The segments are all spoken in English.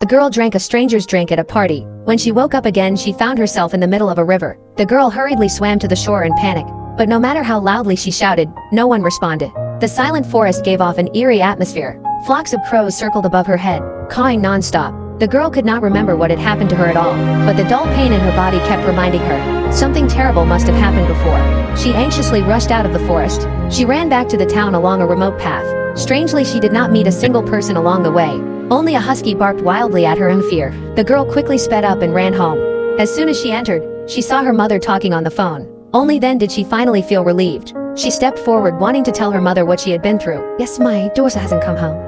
The girl drank a stranger's drink at a party. When she woke up again, she found herself in the middle of a river. The girl hurriedly swam to the shore in panic, but no matter how loudly she shouted, no one responded. The silent forest gave off an eerie atmosphere. Flocks of crows circled above her head, cawing non-stop. The girl could not remember what had happened to her at all, but the dull pain in her body kept reminding her. Something terrible must have happened before. She anxiously rushed out of the forest. She ran back to the town along a remote path. Strangely, she did not meet a single person along the way. Only a husky barked wildly at her in fear. The girl quickly sped up and ran home. As soon as she entered, she saw her mother talking on the phone. Only then did she finally feel relieved. She stepped forward, wanting to tell her mother what she had been through. Yes, my daughter hasn't come home.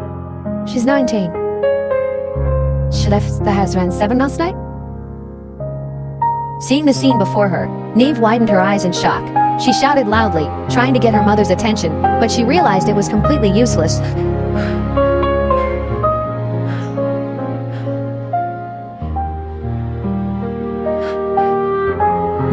She's 19. She left the house around 7 last night. Seeing the scene before her, Neve widened her eyes in shock. She shouted loudly, trying to get her mother's attention, but she realized it was completely useless.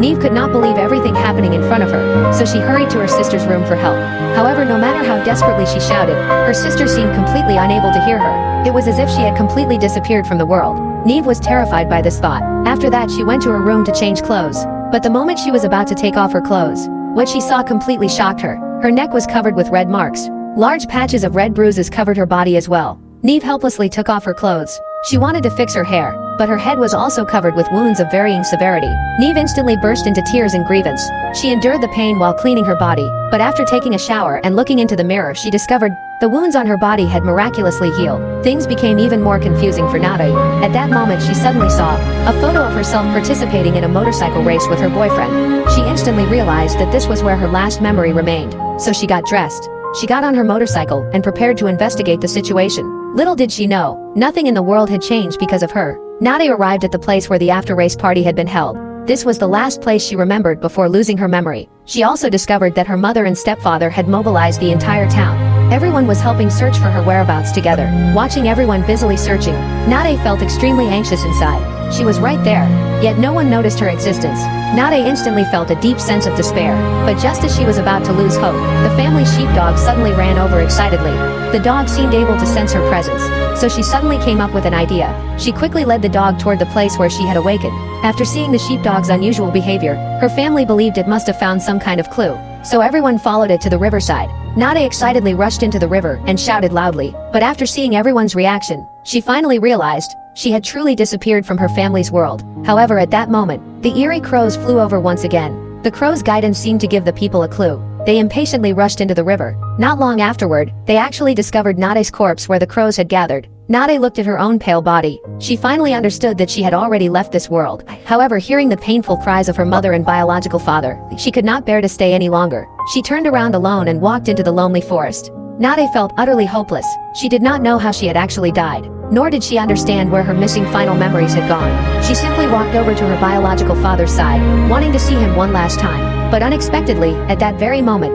Neve could not believe everything happening in front of her, so she hurried to her sister's room for help. However, no matter how desperately she shouted, her sister seemed completely unable to hear her. It was as if she had completely disappeared from the world. Neve was terrified by this thought. After that, she went to her room to change clothes. But the moment she was about to take off her clothes, what she saw completely shocked her. Her neck was covered with red marks. Large patches of red bruises covered her body as well. Neve helplessly took off her clothes. She wanted to fix her hair, but her head was also covered with wounds of varying severity. Neve instantly burst into tears in grievance. She endured the pain while cleaning her body, but after taking a shower and looking into the mirror, she discovered the wounds on her body had miraculously healed. Things became even more confusing for Nade. At that moment, she suddenly saw a photo of herself participating in a motorcycle race with her boyfriend. She instantly realized that this was where her last memory remained, so she got dressed. She got on her motorcycle and prepared to investigate the situation. Little did she know, nothing in the world had changed because of her. Nade arrived at the place where the after-race party had been held. This was the last place she remembered before losing her memory. She also discovered that her mother and stepfather had mobilized the entire town. Everyone was helping search for her whereabouts together. Watching everyone busily searching, Nade felt extremely anxious inside. She was right there, yet no one noticed her existence. Nade instantly felt a deep sense of despair, but just as she was about to lose hope, the family sheepdog suddenly ran over excitedly. The dog seemed able to sense her presence, so she suddenly came up with an idea. She quickly led the dog toward the place where she had awakened. After seeing the sheepdog's unusual behavior, her family believed it must have found some kind of clue, so everyone followed it to the riverside. Nade excitedly rushed into the river and shouted loudly, but after seeing everyone's reaction, she finally realized she had truly disappeared from her family's world. However, at that moment, the eerie crows flew over once again. The crows' guidance seemed to give the people a clue. They impatiently rushed into the river. Not long afterward, they actually discovered Nade's corpse where the crows had gathered. Nade looked at her own pale body. She finally understood that she had already left this world. However, hearing the painful cries of her mother and biological father, she could not bear to stay any longer. She turned around alone and walked into the lonely forest. Nade felt utterly hopeless. She did not know how she had actually died, nor did she understand where her missing final memories had gone. She simply walked over to her biological father's side, wanting to see him one last time. But unexpectedly, at that very moment,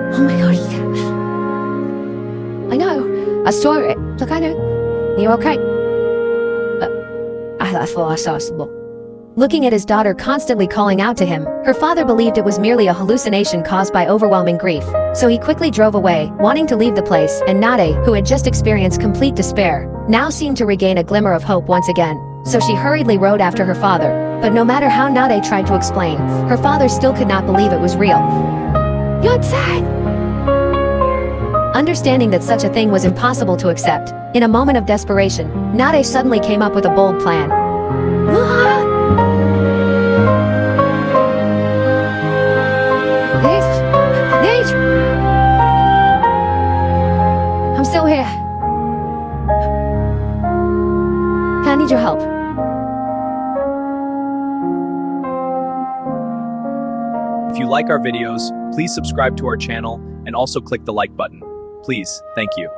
Oh my god. I know. I saw it. Look, I know. Are you okay? I thought I saw something. looking at his daughter constantly calling out to him, her father believed it was merely a hallucination caused by overwhelming grief. So he quickly drove away, wanting to leave the place, and Nade, who had just experienced complete despair, now seemed to regain a glimmer of hope once again. So she hurriedly rode after her father. But no matter how Nade tried to explain, her father still could not believe it was real. You're sad. Understanding that such a thing was impossible to accept, in a moment of desperation, Nade suddenly came up with a bold plan. Nate! I'm still here. I need your help. If you like our videos, please subscribe to our channel and also click the like button. Please, thank you.